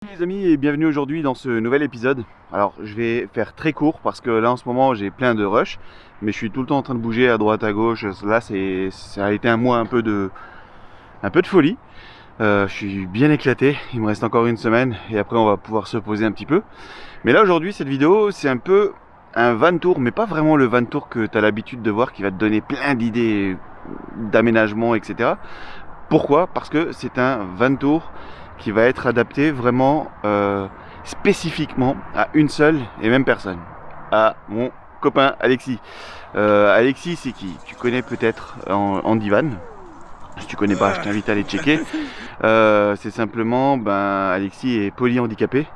Les amis et bienvenue aujourd'hui dans ce nouvel épisode. Alors je vais faire très court parce que là en ce moment j'ai plein de rush, mais je suis tout le temps en train de bouger à droite à gauche. Là ça a été un mois un peu de folie. Je suis bien éclaté, il me reste encore une semaine et après on va pouvoir se poser un petit peu. Mais là aujourd'hui cette vidéo c'est un peu un van tour, mais pas vraiment le van tour que tu as l'habitude de voir qui va te donner plein d'idées d'aménagement, etc. Pourquoi? Parce que c'est un van tour qui va être adapté vraiment spécifiquement à une seule et même personne, à mon copain Alexis. Alexis, c'est qui? Tu connais peut-être en divan. Si tu connais pas, je t'invite à aller checker. C'est simplement, Alexis est polyhandicapé.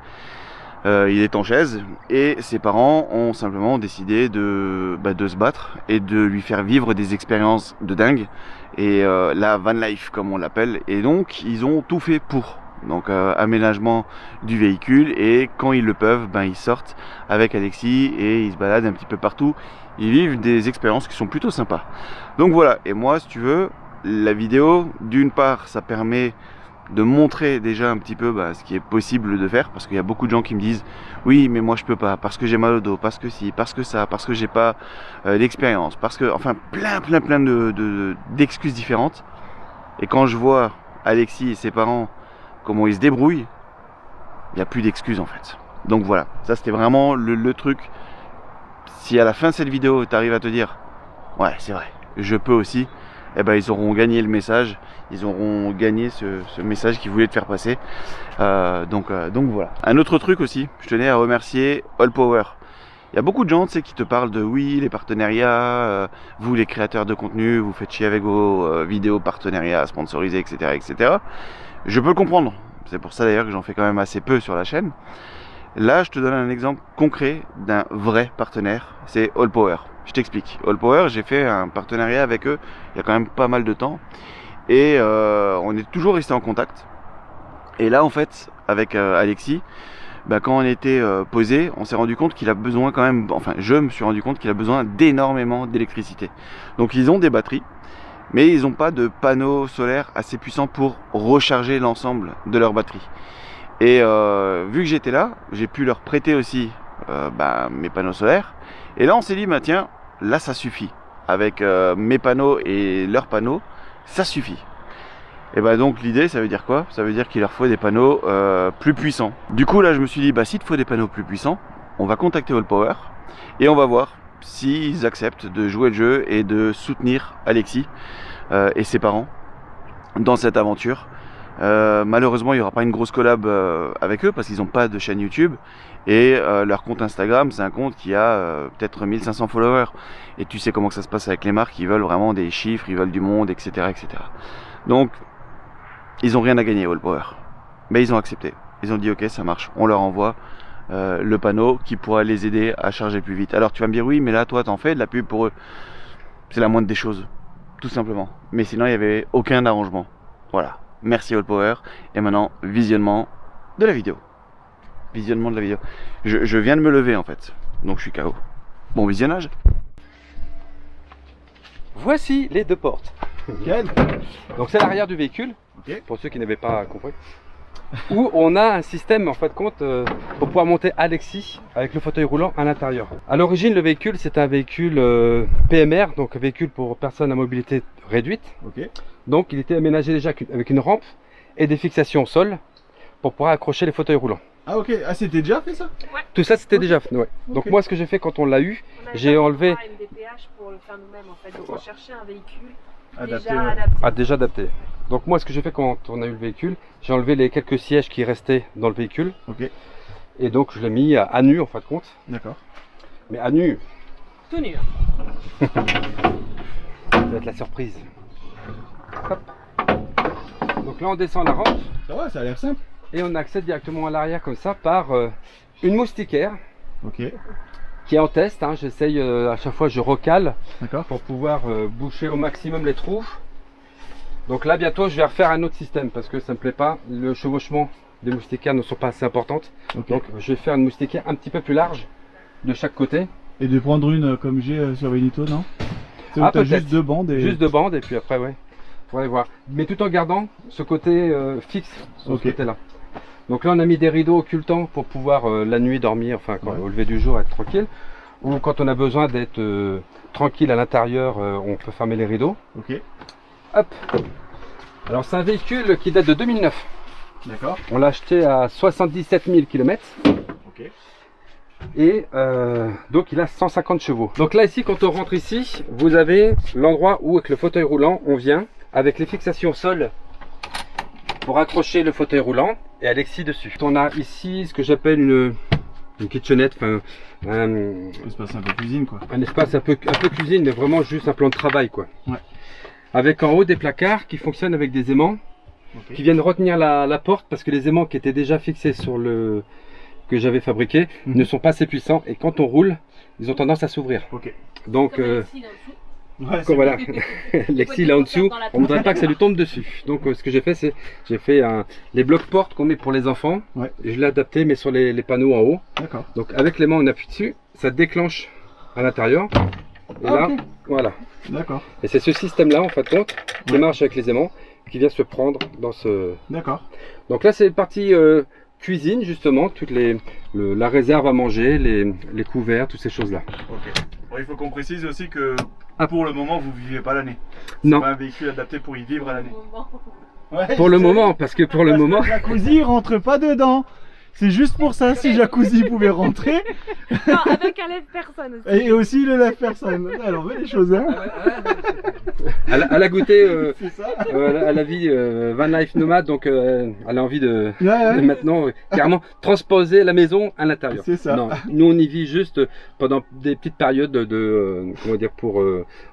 Il est en chaise et ses parents ont simplement décidé de se battre et de lui faire vivre des expériences de dingue et la van life comme on l'appelle. Et donc ils ont tout fait pour. Donc aménagement du véhicule et quand ils le peuvent, ils sortent avec Alexis et ils se baladent un petit peu partout. Ils vivent des expériences qui sont plutôt sympas. Donc voilà, et moi si tu veux, la vidéo, d'une part ça permet de montrer déjà un petit peu ce qui est possible de faire, parce qu'il y a beaucoup de gens qui me disent oui mais moi je peux pas, parce que j'ai mal au dos, parce que si, parce que ça, parce que j'ai pas l'expérience, parce que, enfin plein d'excuses différentes. Et quand je vois Alexis et ses parents comment ils se débrouillent, il n'y a plus d'excuses en fait. Donc voilà, ça c'était vraiment le truc. Si à la fin de cette vidéo tu arrives à te dire ouais c'est vrai, je peux aussi, eh ils auront gagné le message, ils auront gagné ce message qu'ils voulaient te faire passer. Donc voilà. Un autre truc aussi, je tenais à remercier All Power. Il y a beaucoup de gens qui te parlent de oui, les partenariats, vous les créateurs de contenu, vous faites chier avec vos vidéos partenariats sponsorisés, etc., etc. Je peux le comprendre, c'est pour ça d'ailleurs que j'en fais quand même assez peu sur la chaîne. Là, je te donne un exemple concret d'un vrai partenaire, c'est All Power. Je t'explique. All Power, j'ai fait un partenariat avec eux il y a quand même pas mal de temps et on est toujours resté en contact. Et là, en fait, avec Alexis, quand on était posé, on s'est rendu compte qu'il a besoin quand même, enfin je me suis rendu compte qu'il a besoin d'énormément d'électricité. Donc ils ont des batteries, mais ils n'ont pas de panneaux solaires assez puissants pour recharger l'ensemble de leur batterie. Et vu que j'étais là, j'ai pu leur prêter aussi mes panneaux solaires. Et là on s'est dit tiens, là ça suffit. Avec mes panneaux et leurs panneaux, ça suffit. Et donc l'idée ça veut dire quoi? Ça veut dire qu'il leur faut des panneaux plus puissants. Du coup là je me suis dit s'il te faut des panneaux plus puissants, on va contacter All Power et on va voir s'ils acceptent de jouer le jeu et de soutenir Alexis et ses parents dans cette aventure. Malheureusement il n'y aura pas une grosse collab avec eux parce qu'ils n'ont pas de chaîne YouTube et leur compte Instagram c'est un compte qui a peut-être 1500 followers et tu sais comment que ça se passe avec les marques, ils veulent vraiment des chiffres, ils veulent du monde, etc., etc. Donc ils n'ont rien à gagner All Power, mais ils ont accepté, ils ont dit ok ça marche, on leur envoie le panneau qui pourra les aider à charger plus vite. Alors tu vas me dire oui mais là toi t'en fais de la pub pour eux, c'est la moindre des choses tout simplement, mais sinon il n'y avait aucun arrangement. Voilà, merci All Power. Et maintenant visionnement de la vidéo. Visionnement de la vidéo. Je viens de me lever en fait, donc je suis KO. Bon visionnage. Voici les deux portes. Nickel. Donc c'est l'arrière du véhicule, Ok. pour ceux qui n'avaient pas compris. Où on a un système en fait compte pour pouvoir monter Alexis avec le fauteuil roulant à l'intérieur. À l'origine le véhicule c'est un véhicule PMR, donc véhicule pour personnes à mobilité réduite. Ok. Donc il était aménagé déjà avec une rampe et des fixations au sol pour pouvoir accrocher les fauteuils roulants. Ah ok, ah c'était déjà fait ça? Ouais. Tout ça c'était déjà fait, ouais. Donc moi ce que j'ai fait quand on l'a eu, j'ai enlevé... un MDPH pour le faire nous-mêmes en fait, donc on cherchait un véhicule Adapté, déjà ouais. adapté. Ah, déjà adapté. Donc moi ce que j'ai fait quand on a eu le véhicule, j'ai enlevé les quelques sièges qui restaient dans le véhicule. Ok. Et donc je l'ai mis à nu en fin de compte. D'accord. Mais à nu, Tout nu. ça va être la surprise. Hop. Donc là on descend la rampe Ça va, ça a l'air simple. et on accède directement à l'arrière comme ça par une moustiquaire Ok. qui est en test. Hein. J'essaye à chaque fois je recale D'accord. pour pouvoir boucher au maximum les trous. Donc là bientôt je vais refaire un autre système parce que ça me plaît pas. Le chevauchement des moustiquaires ne sont pas assez importantes. Ok. Donc je vais faire une moustiquaire un petit peu plus large de chaque côté. Et de prendre une comme j'ai sur Benito, non? Ah, t'as peut-être. juste deux bandes et... Juste de bande et puis après ouais. Faudrait voir. Mais tout en gardant ce côté fixe sur Ok. ce côté là. Donc là on a mis des rideaux occultants pour pouvoir la nuit dormir, enfin quand, au lever du jour être tranquille. Ou quand on a besoin d'être tranquille à l'intérieur, on peut fermer les rideaux. Ok. Hop. Alors c'est un véhicule qui date de 2009. D'accord. On l'a acheté à 77 000 km. Ok. Et donc il a 150 chevaux. Donc là ici, quand on rentre ici, vous avez l'endroit où avec le fauteuil roulant, on vient avec les fixations au sol pour accrocher le fauteuil roulant et Alexis dessus. On a ici ce que j'appelle une kitchenette, enfin Un espace un peu cuisine quoi. un espace un peu cuisine, mais vraiment juste un plan de travail quoi. Ouais. Avec en haut des placards qui fonctionnent avec des aimants qui viennent retenir la porte, parce que les aimants qui étaient déjà fixés sur le que j'avais fabriqué ne sont pas assez puissants, et quand on roule ils ont tendance à s'ouvrir. Ok. Donc Ouais, voilà, Lexi là en dessous, on ne voudrait pas que ça lui tombe dessus. Donc ce que j'ai fait, c'est j'ai fait les blocs portes qu'on met pour les enfants. Ouais. Je l'ai adapté, mais sur les panneaux en haut. D'accord. Donc avec les mains on appuie dessus, ça déclenche à l'intérieur. Et là, ok. voilà. D'accord. Et c'est ce système là en fait compte qui marche avec les aimants, qui vient se prendre dans ce. D'accord. Donc là c'est une partie cuisine justement, toutes la réserve à manger, les couverts, toutes ces choses là. Ok. Bon, il faut qu'on précise aussi que pour le moment vous vivez pas l'année. Non. C'est pas un véhicule adapté pour y vivre à l'année. Pour le moment, parce que pour le moment. Jacuzzi rentre pas dedans. C'est juste pour ça, si Jacuzzi pouvait rentrer. Non, avec un lève-personne aussi. Et aussi le lave-personne. Alors, on fait les choses, hein. Elle a goûté C'est ça. à la vie Van Life nomade, donc elle a envie de Ouais. maintenant carrément transposer la maison à l'intérieur. C'est ça. Non, nous on y vit juste pendant des petites périodes de comment dire, pour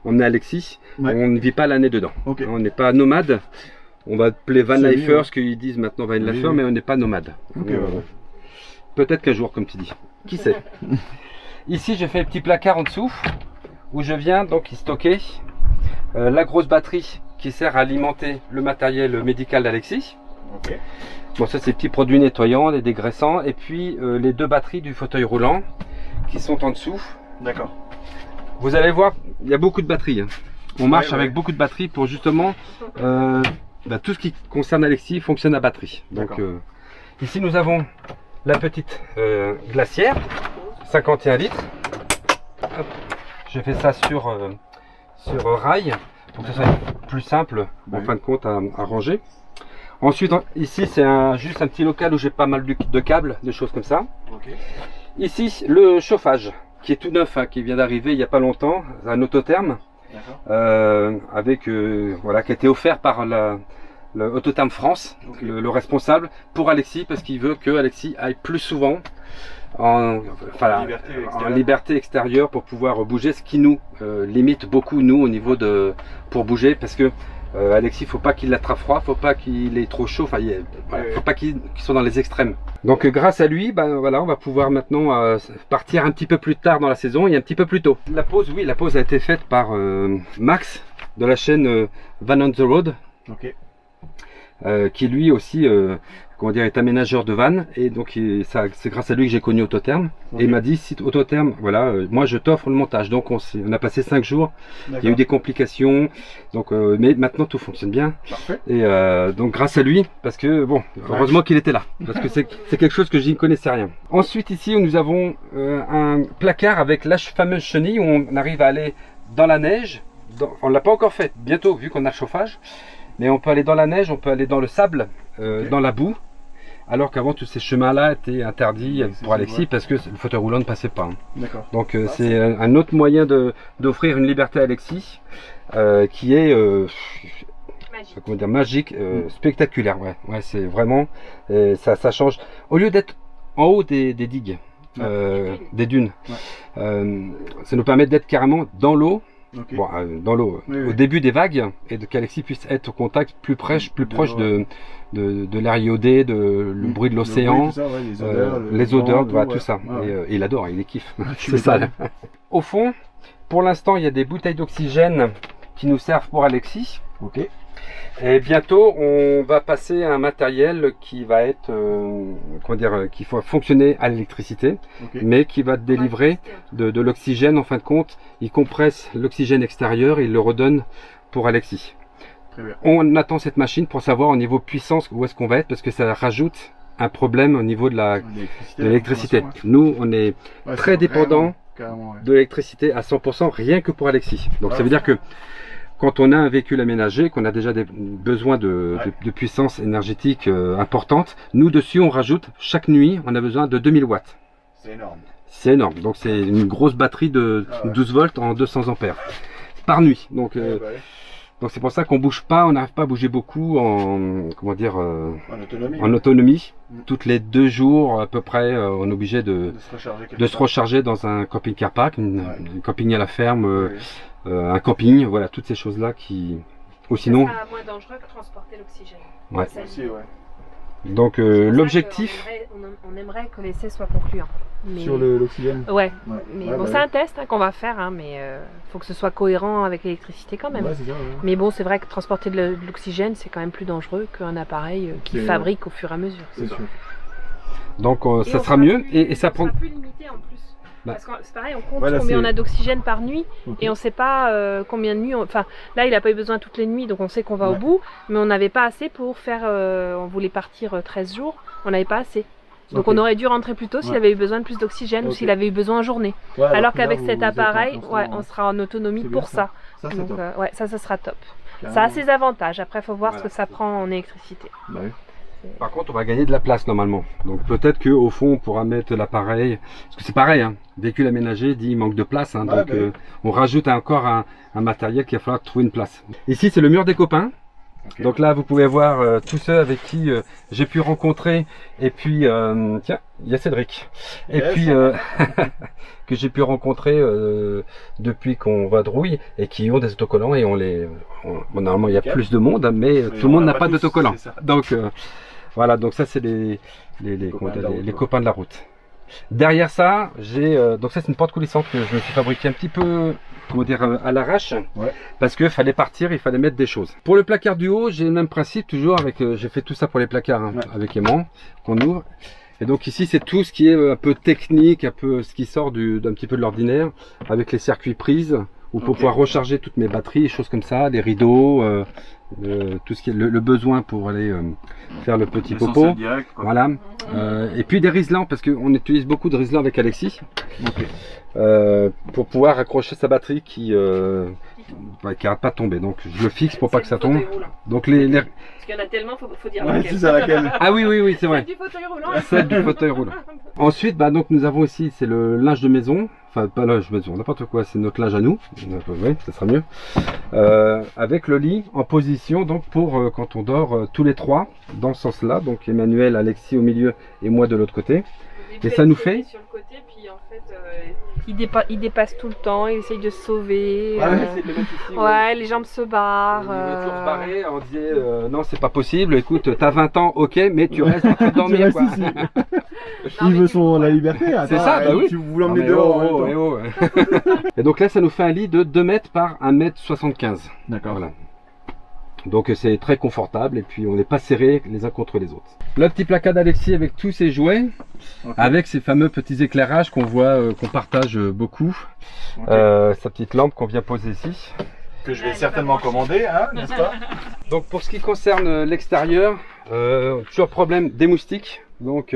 emmener Alexis. Ouais. On ne vit pas l'année dedans. Ok. On n'est pas nomade. On va appeler Van C'est Lifers, mieux, ce qu'ils disent maintenant Van Oui, Lifers, oui. mais on n'est pas nomade. Ok, ouais. Peut-être qu'un jour, comme tu dis. Qui sait. Ici, j'ai fait un petit placard en dessous où je viens donc y stocker la grosse batterie qui sert à alimenter le matériel médical d'Alexis. Ok. Bon, ça, c'est des petits produits nettoyants, des dégraissants, et puis les deux batteries du fauteuil roulant qui sont en dessous. D'accord. Vous allez voir, il y a beaucoup de batteries. Hein. On marche ouais. avec beaucoup de batteries pour justement tout ce qui concerne Alexis fonctionne à batterie. Donc D'accord. ici nous avons la petite glacière, 51 litres. Hop. Je fais ça sur rail pour que ce soit plus simple en Oui. fin de compte à ranger. Ensuite ici c'est juste un petit local où j'ai pas mal de câbles, des choses comme ça. Ok. Ici le chauffage qui est tout neuf, hein, qui vient d'arriver il n'y a pas longtemps, un Autotherme. D'accord. Voilà, qui a été offert par le Autotherme France, Ok. le responsable, pour Alexis, parce qu'il veut que Alexis aille plus souvent en liberté extérieure pour pouvoir bouger, ce qui nous limite beaucoup nous au niveau de pour bouger, parce que Alexis, faut pas qu'il attrape froid, faut pas qu'il ait trop chaud, enfin, faut pas qu'il soit dans les extrêmes. Donc grâce à lui, voilà, on va pouvoir maintenant partir un petit peu plus tard dans la saison et un petit peu plus tôt. La pause, oui, la pause a été faite par Max de la chaîne Van on the Road, Ok. qui lui aussi comment dire, est aménageur de van, et donc c'est grâce à lui que j'ai connu Autotherme. Ok. Et il m'a dit, si Autotherme, voilà, moi je t'offre le montage. Donc on a passé 5 jours, il y a eu des complications, donc mais maintenant tout fonctionne bien. Parfait. Et donc grâce à lui, parce que bon, heureusement qu'il était là, parce que c'est quelque chose que je n'y connaissais rien. Ensuite ici nous avons un placard avec la fameuse chenille où on arrive à aller dans la neige. On l'a pas encore fait, bientôt vu qu'on a le chauffage, mais on peut aller dans la neige, on peut aller dans le sable, Ok. dans la boue. Alors qu'avant tous ces chemins-là étaient interdits C'est pour Alexis vrai. parce que le fauteuil roulant ne passait pas. Hein. D'accord. Donc c'est un autre moyen d'offrir une liberté à Alexis qui est Magique. comment dire, magique, spectaculaire. Ouais, c'est vraiment ça change. Au lieu d'être en haut des digues, des dunes, ça nous permet d'être carrément dans l'eau. Ok. Bon, dans l'eau, Oui, au oui. début des vagues, et qu'Alexis puisse être au contact plus proche de l'air iodé, le bruit de l'océan, Le bruit, tout ça, ouais, les odeurs, les odeurs, voilà, tout ouais. ça. Ouais. Et il adore, il les kiffe. Tu C'est ça. m'étonnes. Au fond, pour l'instant, il y a des bouteilles d'oxygène qui nous servent pour Alexis. Ok. Et bientôt, on va passer à un matériel qui va être, comment dire, qui va fonctionner à l'électricité, Ok. mais qui va délivrer de l'oxygène. En fin de compte, il compresse l'oxygène extérieur et il le redonne pour Alexis. Très bien. On attend cette machine pour savoir au niveau puissance où est-ce qu'on va être, parce que ça rajoute un problème au niveau de l'électricité. consommation, Nous, on est ouais. Ouais, très c'est dépendant carrément, ouais. de l'électricité à 100%, rien que pour Alexis. Donc Ouais. ça veut dire que quand on a un véhicule aménagé, qu'on a déjà des besoins de puissance énergétique importante, nous dessus on rajoute chaque nuit, on a besoin de 2000 watts. C'est énorme. C'est énorme, donc c'est une grosse batterie de Ah ouais. 12 volts en 200 ampères par nuit. Donc Ouais, ouais. donc c'est pour ça qu'on bouge pas, on n'arrive pas à bouger beaucoup en comment dire En autonomie. en autonomie. Mm. Toutes les 2 jours à peu près, on est obligé De se recharger quelque de se part. recharger dans un camping-car park, Ouais. un camping à la ferme, Oui. un camping, voilà, toutes ces choses-là qui... Ou sinon, Ça sera moins dangereux que transporter l'oxygène. Ouais. Ça, Aussi, ouais. donc c'est pour ça l'objectif... on aimerait que l'essai soit concluant. Mais... Sur l'oxygène. Ouais, Ouais. mais Ouais, bon, bah c'est un test qu'on va faire, hein, mais faut que ce soit cohérent avec l'électricité quand même. Ouais, c'est ça, ouais. Mais bon, c'est vrai que transporter de l'oxygène, c'est quand même plus dangereux qu'un appareil qui C'est- fabrique au fur et à mesure. C'est sûr. Donc Et ça on sera mieux plus- et ça on prend... sera plus limité en plus. Bah. Parce que c'est pareil, on compte Ouais, là, combien on c'est- a d'oxygène par nuit Ok. et on sait pas combien de nuits. Enfin, là, il a pas eu besoin toutes les nuits, donc on sait qu'on va au Ouais. bout, mais on n'avait pas assez pour faire. On voulait partir 13 jours, on n'avait pas assez. Donc Ok. on aurait dû rentrer plus tôt s'il Ouais. avait eu besoin de plus d'oxygène ou Ok. s'il avait eu besoin en journée. Ouais, Alors que là, qu'avec vous- cet vous êtes en appareil, constant, ouais, on sera en autonomie C'est bien pour ça. ça. Ça, c'est Donc top. ouais, ça sera top. Ça Carrément. a ses avantages. Après, il faut voir Voilà. ce que ça prend en électricité. Bah oui. Par contre, on va gagner de la place normalement. Donc peut-être qu'au fond, on pourra mettre l'appareil. Parce que c'est pareil, hein. Véhicule aménagé dit il manque de place. Hein. Ouais, Donc bah oui. on rajoute encore un matériel qu'il va falloir trouver une place. Ici, c'est le mur des copains. Ok. Donc là, vous pouvez voir tous ceux avec qui j'ai pu rencontrer. Et puis, tiens, il y a Cédric. Et Yes. puis, que j'ai pu rencontrer depuis qu'on vadrouille et qui ont des autocollants et bon, normalement, il y a Nickel. plus de monde, hein, mais Oui, tout le monde on n'a a pas tous, d'autocollant. c'est ça. Donc, voilà, donc ça, c'est les copains de la route, ouais. copains de la route. Derrière ça, j'ai donc ça c'est une porte coulissante que je me suis fabriqué un petit peu, comment dire, à l'arrache, Ouais. parce que fallait partir, il fallait mettre des choses. Pour le placard du haut, j'ai le même principe toujours avec, j'ai fait tout ça pour les placards hein, Ouais. avec aimant qu'on ouvre. Et donc ici c'est tout ce qui est un peu technique, un peu ce qui sort d'un petit peu de l'ordinaire, avec les circuits prises, ou pour Ok. pouvoir recharger toutes mes batteries, des choses comme ça, les rideaux, tout ce qui est le besoin pour aller faire le petit popo. L'essentiel direct, quoi. Voilà. Et puis des riselants, parce qu'on utilise beaucoup de riselants avec Alexis, Ok. pour pouvoir accrocher sa batterie qui arrête pas de tomber. Donc je le fixe pour pas que ça tombe. Donc Parce qu'il y en a tellement, faut dire Ouais, laquelle. c'est ça laquelle. Ah oui, oui, oui, c'est vrai. Du fauteuil roulant. Celle du fauteuil roulant. Ensuite, bah, donc, nous avons ici, c'est le linge de maison. Enfin, pas le linge de maison, n'importe quoi, c'est notre linge à nous. Oui, ça sera mieux. Avec le lit en position, donc, pour quand on dort tous les trois, dans ce sens-là. Donc, Emmanuel, Alexis au milieu et moi de l'autre côté. Et ça nous fait- Sur le côté, puis en fait, il dépasse tout le temps, il essaye de se sauver. Ah ouais, c'est de le mettre ici, ouais, les jambes se Il barrent. est toujours barré, on disait non c'est pas possible, écoute t'as 20 ans ok mais tu restes en train de dormir restes quoi. ici. Non, Il mais veut du coup, la liberté. C'est attends, ça, bah oui. Tu vous Non, l'emmenez mais dehors. en oh, même oh, temps. oh, ouais. Et donc là ça nous fait un lit de 2 mètres par 1,75 m. D'accord. Voilà. Donc c'est très confortable et puis on n'est pas serrés les uns contre les autres. Le petit placard d'Alexis avec tous ses jouets, Ok. avec ces fameux petits éclairages qu'on voit, qu'on partage beaucoup. Ok. Sa petite lampe qu'on vient poser ici. Que je vais certainement commander, hein, n'est-ce pas? Donc pour ce qui concerne l'extérieur, toujours problème des moustiques. Donc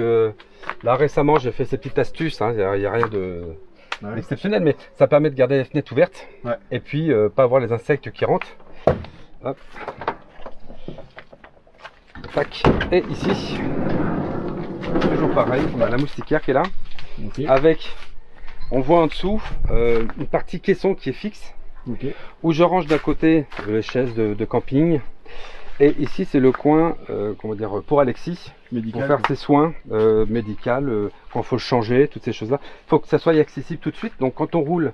là récemment j'ai fait ces petites astuces, il n'y a rien Ouais. d'exceptionnel, mais ça permet de garder les fenêtres ouvertes Ouais. et puis pas avoir les insectes qui rentrent. Hop. Tac. Et ici, toujours pareil, on a la moustiquaire qui est là, Ok. avec, on voit en dessous une partie caisson qui est fixe, Ok. où je range d'un côté les chaises de camping, et ici c'est le coin, comment dire, pour Alexis, pour Médical. faire ses soins médicaux, quand il faut le changer, toutes ces choses-là. Il faut que ça soit accessible tout de suite. Donc quand on roule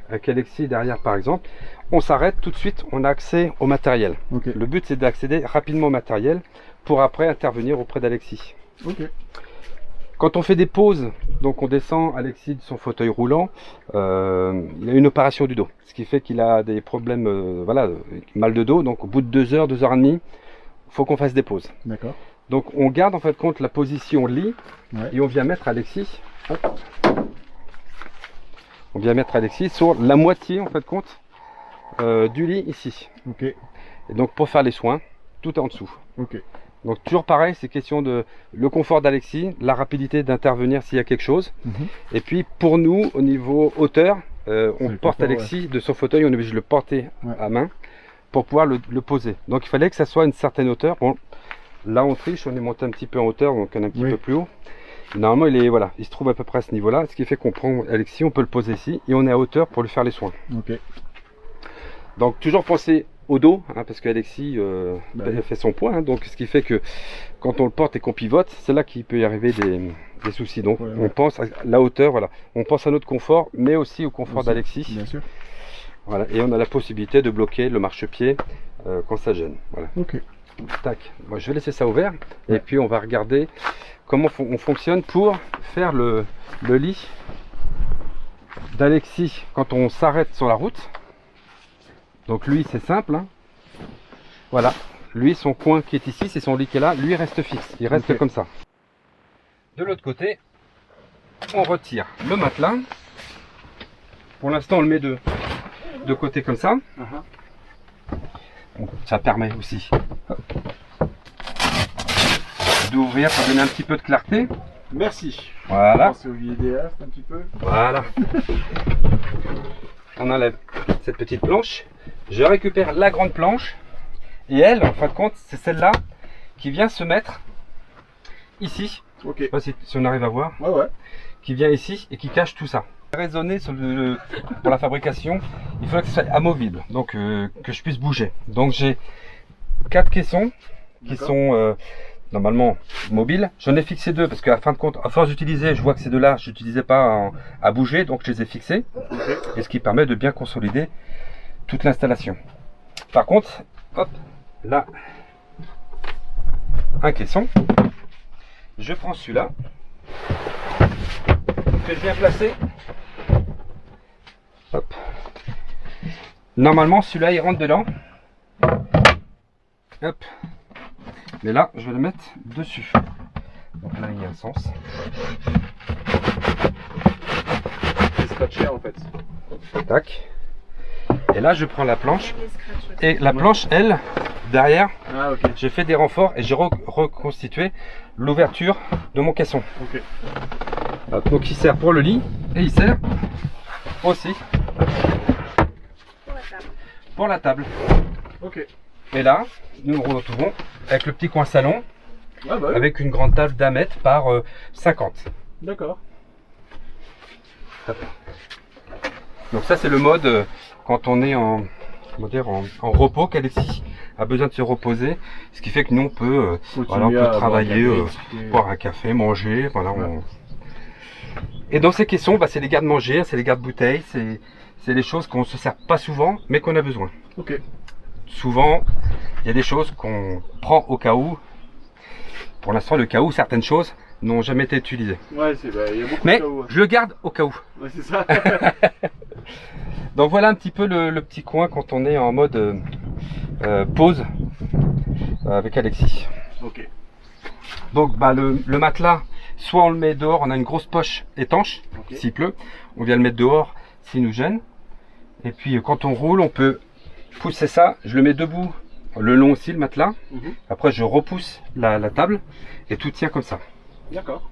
avec Alexis derrière par exemple, on s'arrête tout de suite, on a accès au matériel. Ok. Le but c'est d'accéder rapidement au matériel pour après intervenir auprès d'Alexis. Ok. Quand on fait des pauses, donc on descend Alexis de son fauteuil roulant, il a une opération du dos, ce qui fait qu'il a des problèmes, voilà, mal de dos. Donc au bout de 2 heures, 2 heures et demie, il faut qu'on fasse des pauses. D'accord. Donc on garde en fait compte la position lit, Ouais. et on vient mettre Alexis. Hop. On vient mettre Alexis sur la moitié en fait compte du lit ici. Ok. Et donc pour faire les soins, tout est en dessous. Ok. Donc toujours pareil, c'est question de le confort d'Alexis, la rapidité d'intervenir s'il y a quelque chose. Et puis pour nous, au niveau hauteur, on porte confort, Alexis de son fauteuil, on est obligé de le porter à main pour pouvoir le poser. Donc il fallait que ça soit une certaine hauteur. Bon, là on triche, on est monté un petit peu en hauteur, donc on est un petit peu plus haut. Normalement il se trouve à peu près à ce niveau-là, ce qui fait qu'on prend Alexis, on peut le poser ici et on est à hauteur pour lui faire les soins. Donc toujours penser au dos, hein, parce qu'Alexis fait son poids, hein, donc ce qui fait que quand on le porte et qu'on pivote, c'est là qu'il peut y arriver des soucis. Donc on pense à la hauteur, voilà, on pense à notre confort, mais aussi au confort d'Alexis. Bien sûr. Voilà, et on a la possibilité de bloquer le marchepied quand ça gêne. Voilà. Tac. Moi, je vais laisser ça ouvert et puis on va regarder comment on fonctionne pour faire le lit d'Alexis quand on s'arrête sur la route. Donc lui c'est simple, hein. Voilà, lui son coin qui est ici, c'est son lit qui est là, lui reste fixe, il reste comme ça. De l'autre côté, on retire le matelas. Pour l'instant on le met de côté comme ça. Donc, ça permet aussi d'ouvrir pour donner un petit peu de clarté. Merci. Voilà. Au vidéaste un petit peu. Voilà. On enlève cette petite planche. Je récupère la grande planche. Et elle, en fin de compte, c'est celle-là qui vient se mettre ici. Je sais pas si on arrive à voir. Qui vient ici et qui cache tout ça. Raisonner sur pour la fabrication, il faudrait que ce soit amovible, donc que je puisse bouger. Donc j'ai 4 caissons qui sont normalement mobiles. J'en ai fixé 2 parce qu'à fin de compte, à force d'utiliser, je vois que ces deux-là, je n'utilisais pas à bouger, donc je les ai fixés. Et ce qui permet de bien consolider toute l'installation. Par contre, hop, là, un caisson. Je prends celui-là que je viens placer. Hop. Normalement, celui-là, il rentre dedans. Hop. Mais là, je vais le mettre dessus. Donc là, il y a un sens. C'est scratché en fait. Tac. Et là, je prends la planche. Et la planche, elle, derrière, j'ai fait des renforts et j'ai reconstitué l'ouverture de mon caisson. Hop, donc il sert pour le lit et il sert aussi pour la table. Et là, nous nous retrouvons avec le petit coin salon, avec une grande table d'1 mètre par 50. D'accord. Donc ça c'est le mode quand on est en repos, qu'Alexis a besoin de se reposer, ce qui fait que nous on peut, voilà, on peut travailler, boire un café, manger, voilà. Et dans ces caissons, c'est les garde-manger, c'est les garde-bouteilles, c'est les choses qu'on ne se sert pas souvent, mais qu'on a besoin. Souvent, il y a des choses qu'on prend au cas où. Pour l'instant, le cas où, certaines choses n'ont jamais été utilisées. Il y a beaucoup mais de cas où, je le garde au cas où. c'est ça. Donc voilà un petit peu le petit coin quand on est en mode pause avec Alexis. Donc le matelas, soit on le met dehors, on a une grosse poche étanche, s'il pleut, on vient le mettre dehors s'il nous gêne. Et puis quand on roule, on peut pousser ça, je le mets debout, le long aussi le matelas. Après je repousse la table et tout tient comme ça. D'accord.